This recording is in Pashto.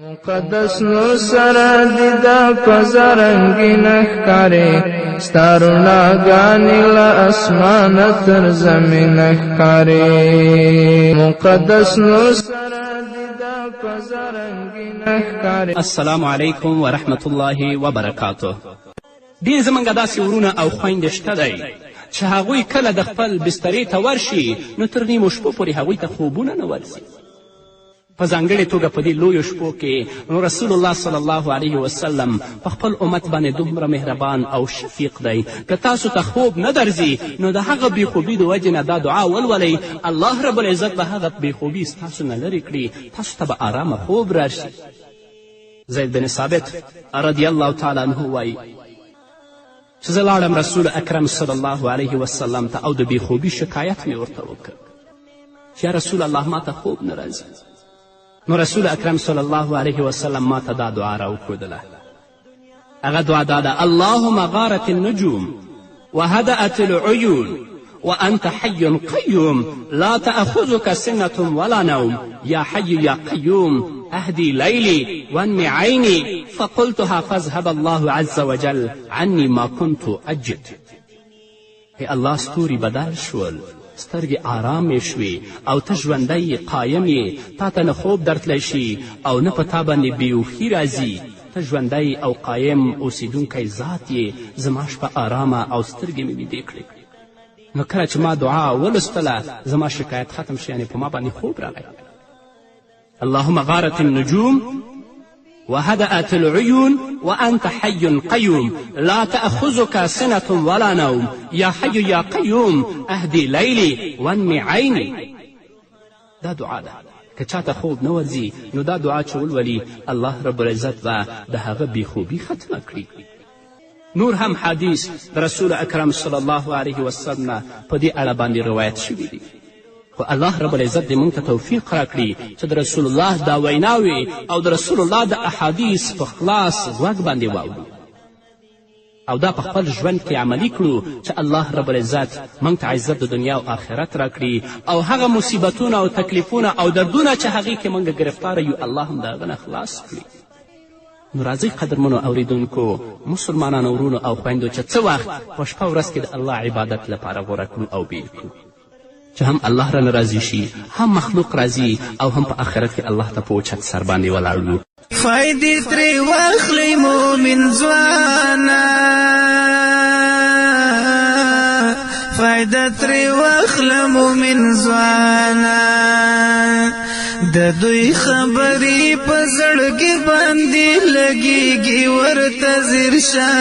مقدس نور سره دیده پزا رنگین ښکاري ستا رڼاګانې له اسمانه تر زمینه ښکاري مقدس نور سره دیده پزا رنگین ښکاري. السلام علیکم ورحمت الله وبرکاته. ډېر زموږ داسې ورونه او خویندې شته دی چې هغوی کله د خپل بسترې ته ورشي نو تر نیمو شپو پورې هغوی ته خوبونه نه ورځي. په ځانګړې توګه په دې لویو شپو کې رسول الله صلی الله علیه وسلم په خپل امت باندې دومره مهربان او شفیق دی. که تاسو ته خوب نه درځي نو د هغه بېخوبي د وجې نه دا دعا ولولئ، الله رب العزت به هغه بېخوبي ستاسو نه لرې کړي، تاسو ته به آرامه خوب راشي. زید بن ثابت رضی الله تعالی عنه وایي چې زه لاړم رسول اکرم صلی الله علیه وسلم ته او د بېخوبي شکایت مې ورته وکړ چې یا رسول الله ما ته خوب نه راځي. نو رسول اکرم صلی الله علیه وسلم ما ته دا دعا راوښودله. هغه دعا دا ده: اللهم غارت النجوم وهدأت العیون وانت حی قیوم لا تأخذك سنة ولا نوم یا حی یا قیوم اهدی لیلی وانمی عینی فقلتها فاذهب الله عز وجل عني ما كنت اجد. ای الله ستوري بدل شول، سترګې آرامې شوې او ته ژوندی قایم یې، تا ته نه خوب درتلی شي او نه په تا باندې بېهوښي راځي. ته ژوندی او قایم اوسیدونکی ذات یې، زما شپه آرامه او سترګې مې ویدې کړې. نو کله چې ما دعا ولوستله زما شکایت ختم شو، یعنې په ما باندې خوب راغی. اللهم غارت النجوم وهدأت العيون وأنت حي قيوم لا تأخذك سنة ولا نوم يا حي يا قيوم أهدي ليلي وانمي عيني. دا دعا ده. که چاته خوب نه ورځي نو دا دعا چې ولولي الله رب العزت به د هغه بېخوبي ختمه کړي. نور هم حدیث د رسول اکرم صلی الله علیه وسلم نه په دې اړه باندې روایت شوي دي. خو الله رب العزت دې موږ ته توفیق راکړي چې د رسول الله دا ویناوې او د رسول الله د احادیث په خلاص غوږ باندې واورو او دا په خپل ژوند کې عملي کړو چې الله رب العزت موږ ته عزت د دنیا او آخرت راکړي او هغه مصیبتونه او تکلیفونه او دردونه چې هغې کې موږ ګرفتاره یو الله هم د هغه نه خلاص کړي. نو راځئ قدرمنو اوریدونکو مسلمانانو ورونو او خویندو چې څه وخت په شپه ورځ کې د الله عبادت لپاره غوره کړو او بیل کړو چې هم الله رانه راضي شي، هم مخلوق راضي او هم په آخرت کې الله ته په اوچت سر باندې ولاړ وو. فایدې ترې واخلئ مومن ځوانه، فایده ترې واخله مومن ځوانه، د دوی خبرې په زړګي باندې لګېږي ورته ځیر شه.